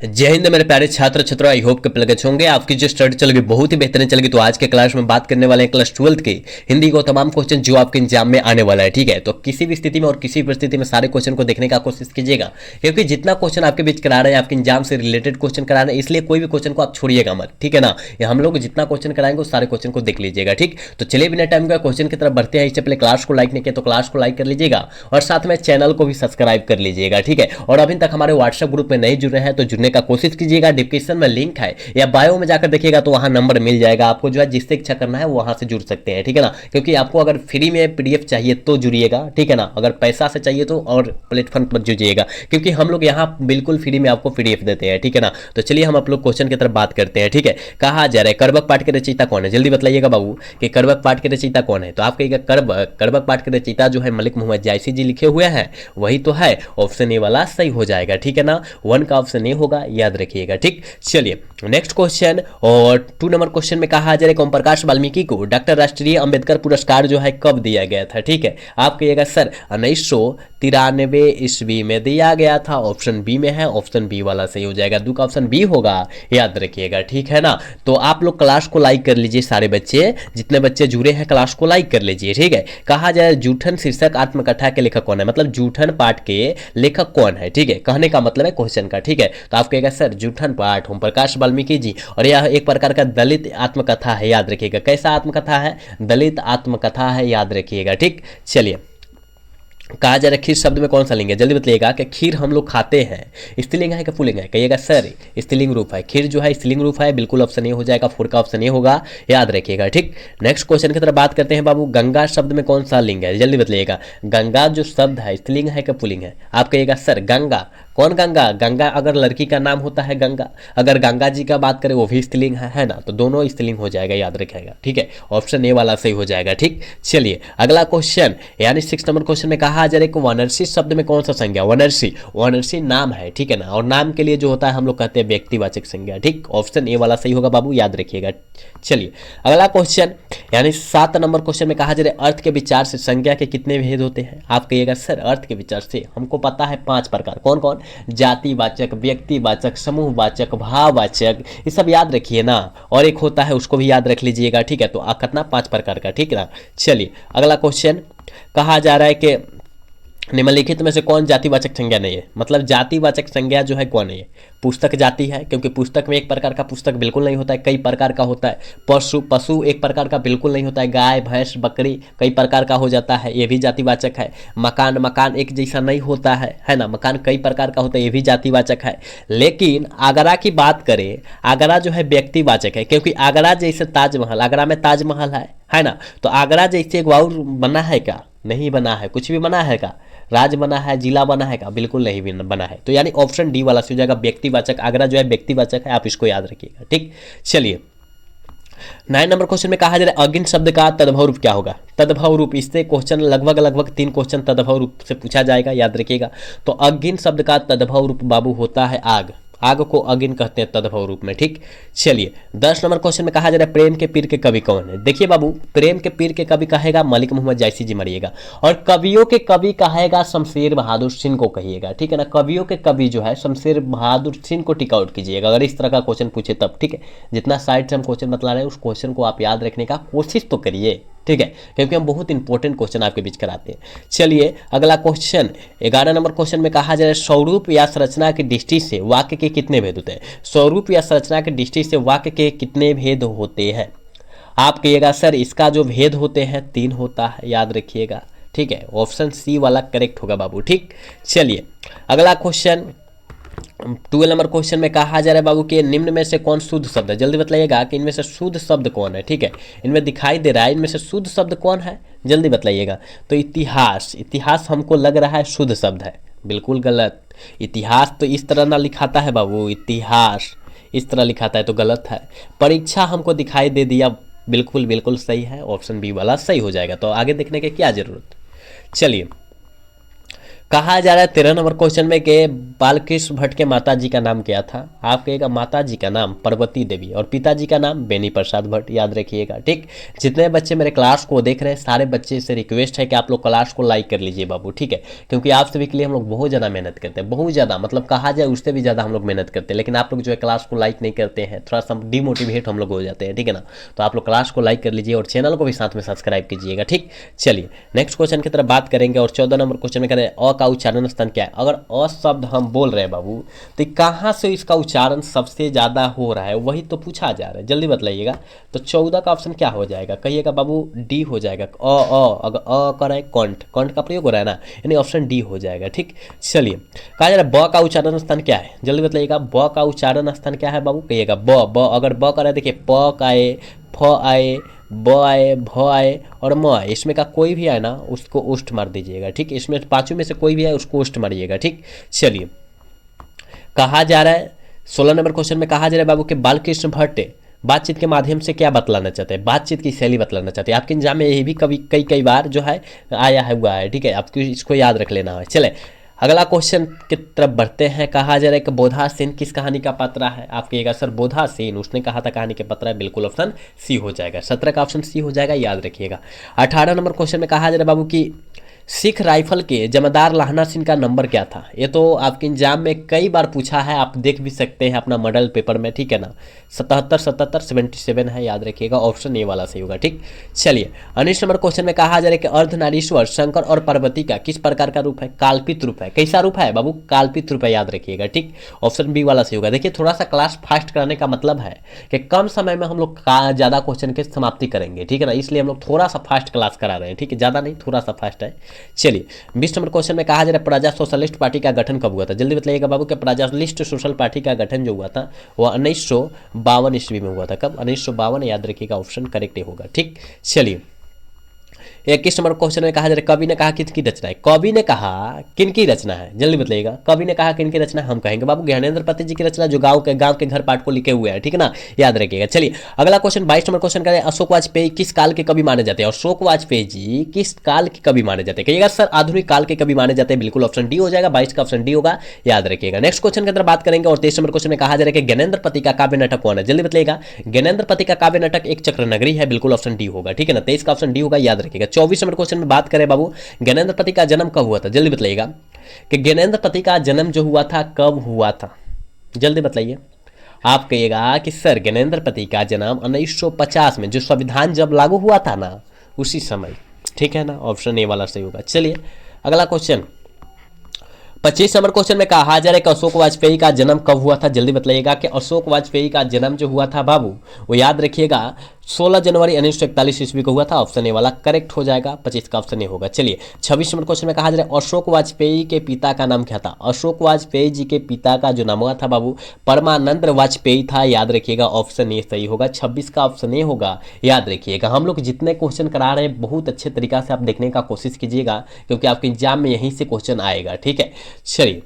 जय हिंद मेरे प्यारे छात्र छात्रों, आई होप के प्लग अच्छे होंगे। आपकी जो स्टडी चलेगी बहुत ही बेहतरीन चलेगी। तो आज के क्लास में बात करने वाले हैं क्लास 12 के हिंदी को तमाम क्वेश्चन जो आपके एग्जाम में आने वाला है। ठीक है, तो किसी भी स्थिति में और किसी परिस्थिति में सारे क्वेश्चन को देखने का कोशिश कीजिएगा, क्योंकि जितना क्वेश्चन आपके बीच करा रहे हैं आपके एग्जाम से रिलेटेड क्वेश्चन करा रहे हैं, इसलिए कोई भी क्वेश्चन को आप छोड़िएगा मत। ठीक है ना, ये हम लोग जितना क्वेश्चन कराएंगे उस सारे क्वेश्चन को देख लीजिएगा। ठीक, तो चलिए बिना टाइम का क्वेश्चन की तरफ बढ़ते हैं। इससे पहले क्लास को लाइक नहीं किया तो क्लास को लाइक कर लीजिएगा और साथ में चैनल को भी सब्सक्राइब कर लीजिएगा। ठीक है, और अभी तक हमारे व्हाट्सएप ग्रुप में नहीं जुड़े हैं तो जुड़ने का कोशिश कीजिएगा। डिस्क्रिप्शन में लिंक है या बायो में जाकर देखिएगा तो वहां नंबर मिल जाएगा आपको, जो है जिससे इच्छा करना है वहां से जुड़ सकते हैं। ठीक है ना, क्योंकि आपको अगर फ्री में पीडीएफ चाहिए तो जुड़िएगा। ठीक है ना, अगर पैसा से चाहिए तो और प्लेटफॉर्म पर जुड़िएगा, क्योंकि हम लोग यहाँ बिल्कुल फ्री में आपको पीडीएफ देते हैं। ठीक है ना, तो चलिए हम आप लोग क्वेश्चन की तरफ बात करते हैं। ठीक है, कहा जा रहा है करबक पाठ के रचयिता कौन है? जल्दी बताइएगा बाबू कि करबक पाठ के रचयिता कौन है। तो आप कहिएगा करबक पाठ के रचयिता जो है मलिक मोहम्मद जायसी जी लिखे हुए हैं, वही तो है। ऑप्शन ए वाला सही हो जाएगा। ठीक है ना, 1 का ऑप्शन ए होगा, याद रखिएगा। ठीक, चलिए नेक्स्ट क्वेश्चन। और 2 नंबर क्वेश्चन में कहा जा रहा है ओम प्रकाश वाल्मीकि को डॉक्टर राष्ट्रीय अंबेडकर पुरस्कार जो है कब दिया गया था? ठीक है, आप कहिएगा सर 1993 ईस्वी में दिया गया था। ऑप्शन बी में है, ऑप्शन बी वाला सही हो जाएगा। 2 का ऑप्शन बी होगा, याद रखिएगा। ठीक है ना, तो आप लोग क्लास को लाइक कर लीजिए, सारे बच्चे जितने बच्चे जुड़े हैं क्लास को लाइक कर लीजिए। ठीक है, कहा जाए जूठन शीर्षक आत्मकथा के लेखक कौन है? मतलब जूठन पाठ के लेखक कौन है? ठीक है, कहने का मतलब है क्वेश्चन का। ठीक है, तो आप कहेगा सर जूठन पाठ ओम प्रकाश वाल्मीकि जी, और यह एक प्रकार का दलित आत्मकथा है, याद रखिएगा। कैसा आत्मकथा है? दलित आत्मकथा है, याद रखिएगा। ठीक, चलिए कहा जा रहा है खीर शब्द में कौन सा लिंग है? जल्दी बताइएगा कि खीर हम लोग खाते हैं, स्त्रीलिंग है कि पुल्लिंग है? कहिएगा सर स्त्रीलिंग रूप है। खीर जो है स्त्रीलिंग रूप है, बिल्कुल ऑप्शन ए हो जाएगा। 4 का ऑप्शन ए होगा, याद रखिएगा। ठीक, नेक्स्ट क्वेश्चन की तरफ बात करते हैं बाबू। गंगा शब्द में कौन सा लिंग है? जल्दी बताइएगा। गंगा जो शब्द है स्त्रीलिंग है कि पुल्लिंग है? आप कहिएगा सर गंगा। कौन गंगा? गंगा अगर लड़की का नाम होता है गंगा, अगर गंगा जी का बात करें वो भी स्त्रीलिंग है ना, तो दोनों स्त्रीलिंग हो जाएगा, याद रखिएगा। ठीक है, ऑप्शन ए वाला सही हो जाएगा। ठीक, चलिए अगला क्वेश्चन, यानी 6 नंबर क्वेश्चन में कहा जा रहा है कि वनरसी शब्द में कौन सा संज्ञा? वनरसी, वनरसी नाम है। ठीक है ना, और नाम के लिए जो होता है हम लोग कहते हैं व्यक्तिवाचक संज्ञा। ठीक, ऑप्शन ए वाला सही होगा बाबू, याद रखिएगा। चलिए अगला क्वेश्चन, यानी 7 नंबर क्वेश्चन में कहा जा रहा है अर्थ के विचार से संज्ञा के कितने भेद होते हैं? आप कहिएगा सर अर्थ के विचार से हमको पता है 5 प्रकार। कौन कौन? जातिवाचक, व्यक्तिवाचक, समूहवाचक, भाववाचक, ये सब याद रखिए ना। और एक होता है उसको भी याद रख लीजिएगा। ठीक है, तो कितना 5 प्रकार का। ठीक है ना, चलिए अगला क्वेश्चन, कहा जा रहा है कि निम्नलिखित में से कौन जातिवाचक संज्ञा नहीं है? मतलब जातिवाचक संज्ञा जो है कौन है? पुस्तक जाति है, क्योंकि पुस्तक में एक प्रकार का पुस्तक बिल्कुल नहीं होता है, कई प्रकार का होता है। पशु, पशु एक प्रकार का बिल्कुल नहीं होता है। गाय, भैंस, बकरी कई प्रकार का हो जाता है, ये भी जातिवाचक है। मकान, मकान एक जैसा नहीं होता है ना, मकान कई प्रकार का होता है, ये भी जातिवाचक है। लेकिन आगरा की बात करें, आगरा जो है व्यक्तिवाचक है, क्योंकि आगरा जैसे ताजमहल, आगरा में ताजमहल है ना, तो आगरा जैसे एक और बना है क्या? नहीं बना है। कुछ भी बना है क्या? राज्य बना है, जिला बना है का? बिल्कुल नहीं बना है। तो यानी ऑप्शन डी वाला हो जाएगा व्यक्तिवाचक। आगरा जो है व्यक्तिवाचक है, आप इसको याद रखिएगा। ठीक, चलिए 9 नंबर क्वेश्चन में कहा जा रहा है अगिन शब्द का तद्भव रूप क्या होगा? तद्भव रूप, इससे क्वेश्चन लगभग 3 क्वेश्चन तद्भव रूप से पूछा जाएगा, याद रखिएगा। तो अगिन शब्द का तद्भव रूप बाबू होता है आग। आग को अगिन कहते हैं तद्भव रूप में। ठीक, चलिए 10 नंबर क्वेश्चन में कहा जा रहा है प्रेम के पीर के कवि कौन है? देखिए बाबू, प्रेम के पीर के कवि कहेगा मलिक मोहम्मद जायसी जी मरिएगा, और कवियों के कवि कहेगा शमशेर बहादुर सिंह को कहिएगा। ठीक है ना, कवियों के कवि जो है शमशेर बहादुर सिंह को टिक आउट कीजिएगा अगर इस तरह का क्वेश्चन पूछे तब। ठीक है, जितना साइड से हम क्वेश्चन बतला रहे हैं उस क्वेश्चन को आप याद रखने का कोशिश तो करिए। ठीक है, क्योंकि हम बहुत इंपॉर्टेंट क्वेश्चन आपके बीच कराते हैं। चलिए अगला क्वेश्चन, 11 नंबर क्वेश्चन में कहा जा रहा है स्वरूप या संरचना की दृष्टि से वाक्य के कितने भेद होते हैं? स्वरूप या संरचना की दृष्टि से वाक्य के कितने भेद होते हैं? आप कहिएगा सर इसका जो भेद होते हैं 3 होता है, याद रखिएगा। ठीक है, ऑप्शन सी वाला करेक्ट होगा बाबू। ठीक, चलिए अगला क्वेश्चन, 12 नंबर क्वेश्चन में कहा जा रहा है बाबू कि निम्न में से कौन शुद्ध शब्द है? जल्दी बताइएगा कि इनमें से शुद्ध शब्द कौन है। ठीक है, इनमें दिखाई दे रहा है, इनमें से शुद्ध शब्द कौन है? जल्दी बताइएगा। तो इतिहास, इतिहास हमको लग रहा है शुद्ध शब्द है, बिल्कुल गलत। इतिहास तो इस तरह ना लिखाता है बाबू, इतिहास इस तरह लिखाता है तो गलत है। परीक्षा हमको दिखाई दे दिया, बिल्कुल बिल्कुल सही है, ऑप्शन बी वाला सही हो जाएगा। तो आगे देखने की क्या जरूरत। चलिए कहा जा रहा है 13 नंबर क्वेश्चन में कि बालकृष्ण भट्ट के माता जी का नाम क्या था। आप कहिएगा माता जी का नाम पार्वती देवी और पिताजी का नाम बेनी प्रसाद भट्ट, याद रखिएगा। ठीक, जितने बच्चे मेरे क्लास को देख रहे हैं सारे बच्चे से रिक्वेस्ट है कि आप लोग क्लास को लाइक कर लीजिए बाबू, ठीक है, क्योंकि आप सभी के लिए हम लोग बहुत ज़्यादा मेहनत करते हैं, बहुत ज़्यादा, मतलब कहा जाए उससे भी ज़्यादा हम लोग मेहनत करते हैं, लेकिन आप लोग जो है क्लास को लाइक नहीं करते हैं, थोड़ा सा डिमोटिवेट हम लोग हो जाते हैं, ठीक है ना। तो आप लोग क्लास को लाइक कर लीजिए और चैनल को भी साथ में सब्सक्राइब कीजिएगा। ठीक, चलिए नेक्स्ट क्वेश्चन की तरफ बात करेंगे और 14 नंबर क्वेश्चन में करें अ का उच्चारण स्थान क्या है। अगर अ शब्द हम बोल रहे हैं बाबू तो कहाँ से इसका उच्चारण सबसे ज़्यादा हो रहा है वही तो पूछा जा रहा है, जल्दी बताइएगा। तो 14 का ऑप्शन क्या हो जाएगा, कहिएगा बाबू डी हो जाएगा। अगर अ कर रहा है कंठ, कंठ का प्रयोग हो रहा है ना, यानी ऑप्शन डी हो जाएगा। ठीक, चलिए कहा जा रहा है ब का उच्चारण स्थान क्या है, जल्दी बताइएगा। ब का उच्चारण स्थान क्या है बाबू, कहिएगा ब। अगर ब कर रहा है देखिए प का आए, फ आए, ब आए, भ आए और म आए, इसमें का कोई भी आए ना उसको उष्ट मार दीजिएगा। ठीक, इसमें पांचों में से कोई भी आए उसको उष्ट मारिएगा। ठीक, चलिए कहा जा रहा है 16 नंबर क्वेश्चन में कहा जा रहा है बाबू कि बालकृष्ण भट्ट बातचीत के माध्यम से क्या बतलाना चाहते हैं, बातचीत की शैली बतलाना चाहते हैं। आपके एग्जाम में ये भी कभी कई बार जो है आया है हुआ है, ठीक है, आपको इसको याद रख लेना है। चले अगला क्वेश्चन की तरफ बढ़ते हैं। कहा जा रहा है कि बोधा सेन किस कहानी का पात्र है। आप कहिएगा सर बोधा सेन उसने कहा था कहानी के पात्र है, बिल्कुल ऑप्शन सी हो जाएगा। 17 का ऑप्शन सी हो जाएगा, याद रखिएगा। 18 नंबर क्वेश्चन में कहा जा रहा है बाबू की सिख राइफल के जमादार लाहना सिंह का नंबर क्या था। ये तो आपके एग्जाम में कई बार पूछा है, आप देख भी सकते हैं अपना मॉडल पेपर में, ठीक है ना। 77 है, याद रखिएगा, ऑप्शन ए वाला सही होगा। ठीक, चलिए 19 नंबर क्वेश्चन में कहा जा रहा है कि अर्धनारीश्वर शंकर और पार्वती का किस प्रकार का रूप है, काल्पित रूप है। कैसा रूप है बाबू, काल्पित रूप है, याद रखिएगा। ठीक, ऑप्शन बी वाला सही होगा। देखिए थोड़ा सा क्लास फास्ट कराने का मतलब है कि कम समय में हम लोग ज़्यादा क्वेश्चन की समाप्ति करेंगे, ठीक है ना, इसलिए हम लोग थोड़ा सा फास्ट क्लास करा रहे हैं, ठीक है, ज़्यादा नहीं, थोड़ा सा फास्ट है। चलिए 20 नंबर क्वेश्चन में कहा जा रहा है प्रजा सोशलिस्ट पार्टी का गठन कब हुआ था। जल्दी बताइएगा बाबू कि प्रजालिस्ट सोशल पार्टी का गठन जो हुआ था वह 1952 ईस्वी में हुआ था। कब, 1952, याद रखिएगा, ऑप्शन करेक्ट होगा। ठीक, चलिए 21 नंबर क्वेश्चन में कहा जा रहा है कवि ने कहा किसकी रचना है। कवि ने कहा किनकी रचना है, जल्दी बताइएगा। कवि ने कहा किनकी रचना, हम कहेंगे बाबू ज्ञानेंद्र पति जी की रचना, जो गांव के घर पाठ को लिखे हुए हैं, ठीक है ना, याद रखिएगा। चलिए अगला क्वेश्चन 22 नंबर क्वेश्चन करें अशोक वाजपेयी किस काल के कवि माने जाते हैं। अशोक वाजपेयी जी किस काल के कवि माने जाते हैं, कहिएगा सर आधुनिक काल के कवि माने जाते हैं, बिल्कुल ऑप्शन डी हो जाएगा। 22 का ऑप्शन डी होगा, याद रखिएगा। नेक्स्ट क्वेश्चन की तरफ बात करेंगे और 23 नंबर क्वेश्चन में कहा जा रहा है कि ज्ञानेंद्र पति का काव्य नाटक कौन है। जल्दी बताइएगा, ज्ञानेंद्र पति का काव्य नाटक एक चक्र नगरी है, बिल्कुल ऑप्शन डी होगा, ठीक है ना। 23 का ऑप्शन डी होगा, याद रखिएगा। 24 नंबर क्वेश्चन में बात करें बाबू ज्ञानेंद्र पति का जन्म कब हुआ था। जल्दी बताइएगा कि ज्ञानेंद्र पति का जन्म जो हुआ था कब हुआ था, जल्दी बताइए। आप कहिएगा कि सर ज्ञानेंद्र पति का जन्म 1950 में, जो संविधान जब लागू हुआ था ना उसी समय, ठीक है ना, ऑप्शन ए वाला सही होगा। चलिए अगला क्वेश्चन 25 नंबर क्वेश्चन में कहा जा रहा है कि अशोक वाजपेयी का जन्म कब हुआ था। जल्दी बताइएगा कि अशोक वाजपेयी का जन्म जो हुआ था बाबू वो याद रखिएगा 16 जनवरी 1941 ईस्वी को हुआ था, ऑप्शन ए वाला करेक्ट हो जाएगा। 25 का ऑप्शन ए होगा। चलिए 26 नंबर क्वेश्चन में कहा जा रहा है अशोक वाजपेयी के पिता का नाम क्या था। अशोक वाजपेयी जी के पिता का जो नाम हुआ था बाबू परमानंद वाजपेयी था, याद रखिएगा, ऑप्शन ए सही होगा। 26 का ऑप्शन ए होगा, याद रखिएगा। हम लोग जितने क्वेश्चन करा रहे हैं बहुत अच्छे तरीका से आप देखने का कोशिश कीजिएगा, क्योंकि आपके एग्जाम में यहीं से क्वेश्चन आएगा, ठीक है। चलिए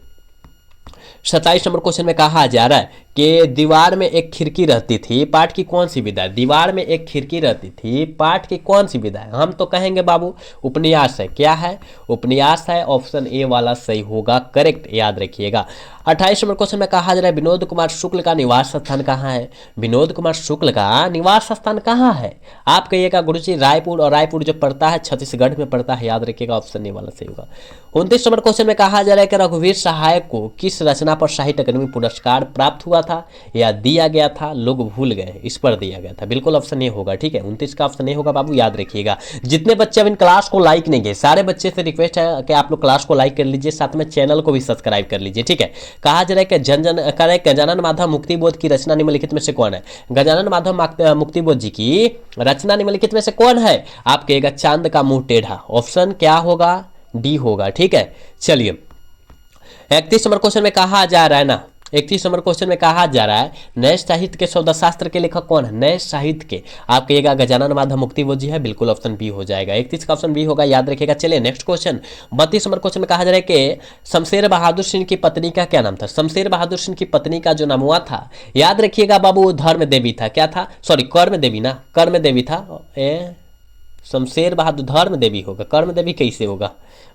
27 नंबर क्वेश्चन में कहा जा रहा है कि दीवार में एक खिड़की रहती थी, पाठ की कौन सी विधा है। दीवार में एक खिड़की रहती थी, पाठ की कौन सी विधा है। हम तो कहेंगे बाबू उपन्यास है। क्या है, उपन्यास है, ऑप्शन ए वाला सही होगा, करेक्ट, याद रखिएगा। 28 नंबर क्वेश्चन में कहा जा रहा है विनोद कुमार शुक्ल का निवास स्थान कहाँ है। विनोद कुमार शुक्ल का निवास स्थान कहाँ है। आप कहिएगा गुरुजी रायपुर, और रायपुर जो पड़ता है छत्तीसगढ़ में पड़ता है, याद रखिएगा, ऑप्शन ए वाला सही होगा। 29 नंबर क्वेश्चन में कहा जा रहा है कि रघुवीर सहायक को किस रचना पर साहित्य अकादमी पुरस्कार प्राप्त हुआ था या दिया गया था, लोग भूल गए, इस पर दिया गया था, बिल्कुल ऑप्शन ए होगा, ठीक है। 29 का ऑप्शन ए होगा बाबू, याद रखिएगा। जितने बच्चे अब इन क्लास को लाइक नहीं किए सारे बच्चे से रिक्वेस्ट है कि आप लोग क्लास को लाइक कर लीजिए, साथ में चैनल को भी सब्सक्राइब कर लीजिए, ठीक है। कहा जा रहा है कि गजानन माधव मुक्तिबोध की रचना निम्नलिखित में से कौन है। गजानन माधव मुक्तिबोध जी की रचना निम्नलिखित में से कौन है। आप कहिएगा चांद का मुंह टेढ़ा, ऑप्शन क्या होगा, डी होगा, ठीक है। चलिए 31 नंबर क्वेश्चन में कहा जा रहा है ना, 31 नंबर क्वेश्चन में कहा जा रहा है नए साहित्य के सौदाशास्त्र के लेखक कौन है। नए साहित्य के आप कहिएगा गजानन माधव मुक्तिबोध जी है, बिल्कुल ऑप्शन बी हो जाएगा। 31 का ऑप्शन बी होगा, याद रखिएगा। चलिए नेक्स्ट क्वेश्चन 32 नंबर क्वेश्चन में कहा जा रहा है कि शमशेर बहादुर सिंह की पत्नी का क्या नाम था। शमशेर बहादुर सिंह की पत्नी का जो नाम हुआ था, याद रखिएगा बाबू, धर्म देवी था। क्या था, सॉरी कर्म देवी ना, कर्म देवी था। शमशेर बहादुर धर्म देवी होगा, कर्म देवी कैसे होगा,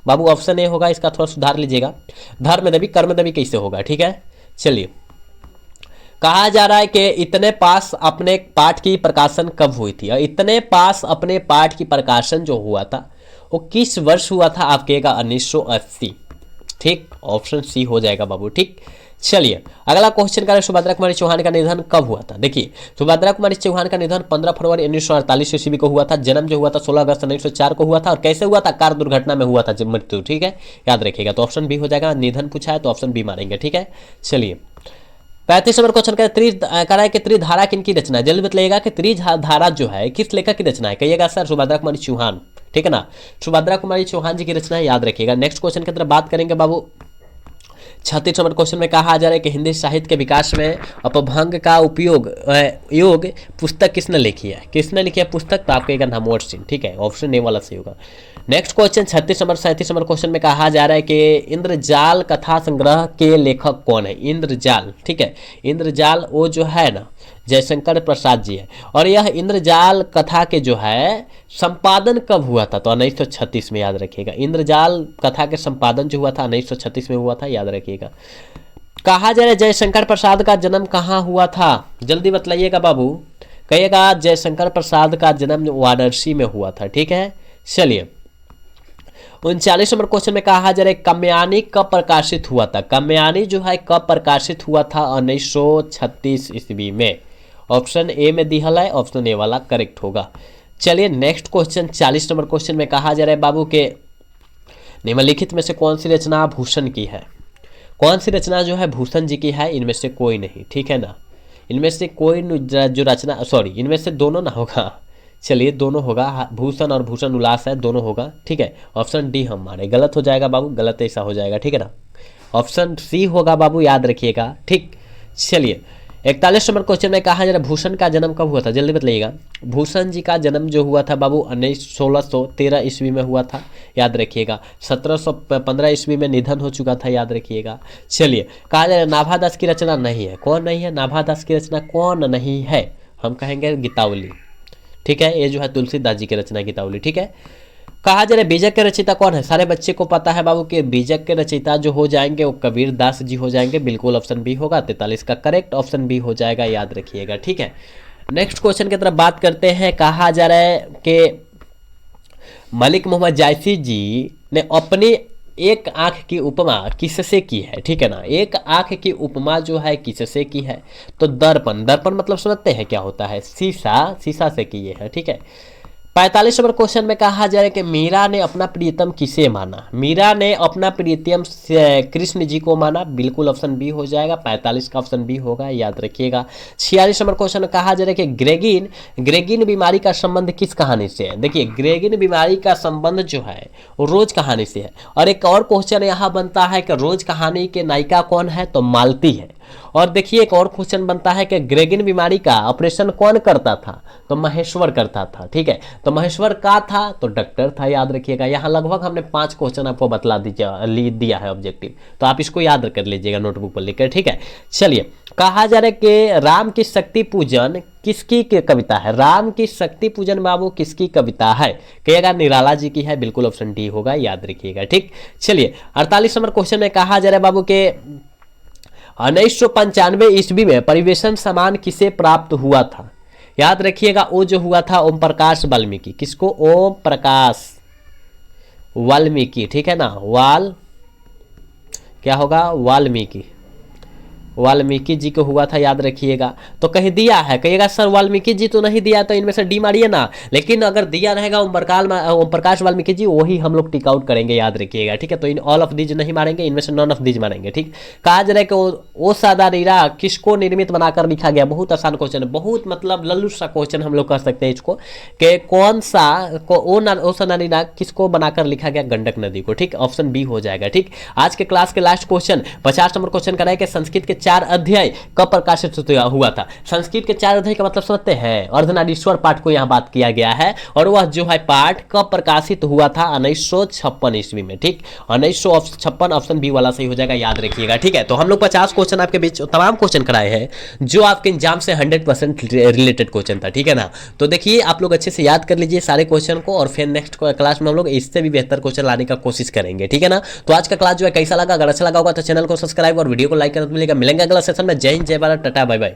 बाबू ऑप्शन ए होगा, इसका थोड़ा सुधार लीजिएगा। धर्मदेवी कर्मदेवी कैसे होगा, ठीक है। चलिए, कहा जा रहा है कि इतने पास अपने पाठ की प्रकाशन कब हुई थी, और इतने पास अपने पाठ की प्रकाशन जो हुआ था वो किस वर्ष हुआ था, आप कहेगा 1980। ठीक, ऑप्शन सी हो जाएगा बाबू। ठीक, चलिए अगला क्वेश्चन करें, सुभद्रा कुमारी चौहान का निधन कब हुआ था। देखिए, सुभद्रा कुमारी चौहान का निधन 15 फरवरी 1948 ईस्वी को हुआ था। जन्म जो हुआ था 16 अगस्त 1904 को हुआ था। और कैसे हुआ था, कार दुर्घटना में हुआ था जब मृत्यु। ठीक है, याद रखिएगा। तो ऑप्शन बी हो जाएगा, निधन पूछा है तो ऑप्शन बी मारेंगे। ठीक है, चलिए 35 नंबर क्वेश्चन करा है कि त्रिधारा किनकी रचना है। जल्दी बताइएगा कि त्रिधारा जो है किस लेखक की रचना है। कहिएगा सर सुभद्रा कुमारी चौहान, ठीक है ना, सुभद्रा कुमारी चौहान जी की रचना है, याद रखिएगा। नेक्स्ट क्वेश्चन की तरफ बात करेंगे बाबू। 36 नंबर क्वेश्चन में कहा जा रहा है कि हिंदी साहित्य के विकास में अपभ्रंग का योग पुस्तक किसने लिखी है। किसने लिखी है पुस्तक, तो आपका नामवर सिंह। ठीक है, ऑप्शन ए वाला सही होगा। नेक्स्ट क्वेश्चन 37 नंबर क्वेश्चन में कहा जा रहा है कि इंद्रजाल कथा संग्रह के लेखक कौन है। इंद्रजाल, ठीक है, इंद्रजाल वो जो है ना जयशंकर प्रसाद जी है। और यह इंद्रजाल कथा के जो है संपादन कब हुआ था, तो 1936 में, याद रखिएगा। इंद्रजाल कथा के संपादन जो हुआ था 1936 में हुआ था, याद रखिएगा। कहा जा रहा है जयशंकर प्रसाद का जन्म कहाँ हुआ था, जल्दी बतलाइएगा बाबू। कहिएगा जयशंकर प्रसाद का जन्म वाराणसी में हुआ था। ठीक है, चलिए 39 नंबर क्वेश्चन में कहा जा रहा है काम्यानी कब प्रकाशित हुआ था। काम्यानी जो है कब प्रकाशित हुआ था, 1936 ईस्वी में। ऑप्शन ए में दिया है, ऑप्शन ए वाला करेक्ट होगा। चलिए नेक्स्ट क्वेश्चन 40 नंबर क्वेश्चन में कहा जा रहा है बाबू के निम्नलिखित में से कौन सी रचना भूषण की है। कौन सी रचना जो है भूषण जी की है, इनमें से कोई नहीं, ठीक है ना। इनमें से कोई जो रचना, सॉरी इनमें से दोनों ना होगा। चलिए दोनों होगा, भूषण और भूषण उल्लास है, दोनों होगा। ठीक है, ऑप्शन डी हमारे गलत हो जाएगा बाबू, गलत ऐसा हो जाएगा। ठीक है ना, ऑप्शन सी होगा बाबू, याद रखिएगा। ठीक, चलिए 41 नंबर क्वेश्चन में कहा जा रहा है भूषण का जन्म कब हुआ था, जल्दी बताइएगा। भूषण जी का जन्म जो हुआ था बाबू 1613 ईस्वी में हुआ था, याद रखिएगा। 1715 ईस्वी में निधन हो चुका था, याद रखिएगा। चलिए कहा जा रहा है नाभादास की रचना नहीं है। कौन नहीं है, नाभादास की रचना कौन नहीं है, हम कहेंगे गीतावली। ठीक है, ये जो है तुलसीदास जी की रचना गीतावली। ठीक है, कहा जा रहा है बीजक के रचयिता कौन है। सारे बच्चे को पता है बाबू कि बीजक के रचयिता जो हो जाएंगे वो कबीर दास जी हो जाएंगे। बिल्कुल ऑप्शन बी होगा, 43 का करेक्ट ऑप्शन बी हो जाएगा, याद रखिएगा। ठीक है, नेक्स्ट क्वेश्चन की तरफ बात करते हैं। कहा जा रहा है कि मलिक मोहम्मद जायसी जी ने अपनी एक आंख की उपमा किससे की है। ठीक है ना, एक आंख की उपमा जो है किससे की है, तो दर्पण। दर्पण मतलब समझते हैं क्या होता है, शीशा, शीशा से किए है। ठीक है, 45 नंबर क्वेश्चन में कहा जा रहा है कि मीरा ने अपना प्रियतम किसे माना। मीरा ने अपना प्रियतम कृष्ण जी को माना। बिल्कुल ऑप्शन बी हो जाएगा, 45 का ऑप्शन बी होगा, याद रखिएगा। 46 नंबर क्वेश्चन में कहा जा रहा है कि ग्रेगिन बीमारी का संबंध किस कहानी से है। देखिए ग्रेगिन बीमारी का संबंध जो है वो रोज कहानी से है। और एक और क्वेश्चन यहाँ बनता है कि रोज कहानी के नायिका कौन है, तो मालती है। और देखिए एक और क्वेश्चन बनता है कि ग्रेगिन बीमारी का ऑपरेशन कौन करता था, तो महेश्वर करता था। ठीक है, तो महेश्वर का था, तो डॉक्टर था, याद रखिएगा। यहाँ लगभग हमने 5 क्वेश्चन आपको बतला दिया है ऑब्जेक्टिव, तो आप इसको याद कर लीजिएगा नोटबुक पर लिखकर। ठीक है, चलिए कहा जा रहा है कि राम की शक्ति पूजन किसकी कविता है। राम की शक्ति पूजन बाबू किसकी कविता है, कहिएगा निराला जी की है। बिल्कुल ऑप्शन डी होगा, याद रखिएगा। ठीक, चलिए 48 नंबर क्वेश्चन में कहा जा रहा है बाबू के 1995 ईस्वी में परिवेशन सम्मान किसे प्राप्त हुआ था। याद रखिएगा वो जो हुआ था ओम प्रकाश वाल्मीकि। किसको, ओम प्रकाश वाल्मीकि। ठीक है ना, क्या होगा, वाल्मीकि जी को हुआ था, याद रखिएगा। तो कहीं दिया है, कहिएगा सर वाल्मीकि जी तो नहीं दिया, तो इनमें से डी मारिए ना। लेकिन अगर दिया रहेगा ओम प्रकाश वाल्मीकि जी, वही हम लोग टिक आउट करेंगे, याद रखिएगा। ठीक है, तो इन ऑल ऑफ दीज नहीं मारेंगे, इनमें से नॉन ऑफ दीज मारेंगे। ठीक, कहा जा रहा है कि ओ सादा रीरा किसको निर्मित बनाकर लिखा गया। बहुत आसान क्वेश्चन है, बहुत मतलब लल्लू सा क्वेश्चन हम लोग कह सकते हैं इसको, कि कौन सा ओ सादा रीरा किसको बनाकर लिखा गया, गंडक नदी को। ठीक, ऑप्शन बी हो जाएगा। ठीक, आज के क्लास के लास्ट क्वेश्चन 50 नंबर क्वेश्चन का है कि संस्कृत के 4 अध्याय कब प्रकाशित हुआ था? संस्कृत के 4 अध्याय का मतलब समझते हैं? अर्धनारीश्वर पाठ को यहाँ बात किया गया है और वह जो है पाठ कब प्रकाशित हुआ था? 1956 ईस्वी में। ठीक, 1956 ऑप्शन बी वाला सही हो जाएगा, याद रखिएगा। ठीक है, तो हम लोग 50 क्वेश्चन आपके बीच तमाम क्वेश्चन कराए हैं जो आपके एग्जाम से 100% रिलेटेड क्वेश्चन था। ठीक है ना, तो देखिए आप लोग अच्छे से याद कर लीजिए सारे क्वेश्चन को और फिर नेक्स्ट क्लास में हम लोग इससे भी बेहतर क्वेश्चन लाने का कोशिश करेंगे। ठीक है ना, तो आज का क्लास जो है कैसा लगा? अगर अच्छा लगा होगा तो चैनल को सब्सक्राइब और वीडियो को लाइक करना मिलेगा। मिलेंगे अगला सेशन में। जय हिंद, जय भारत, टाटा, बाय बाय।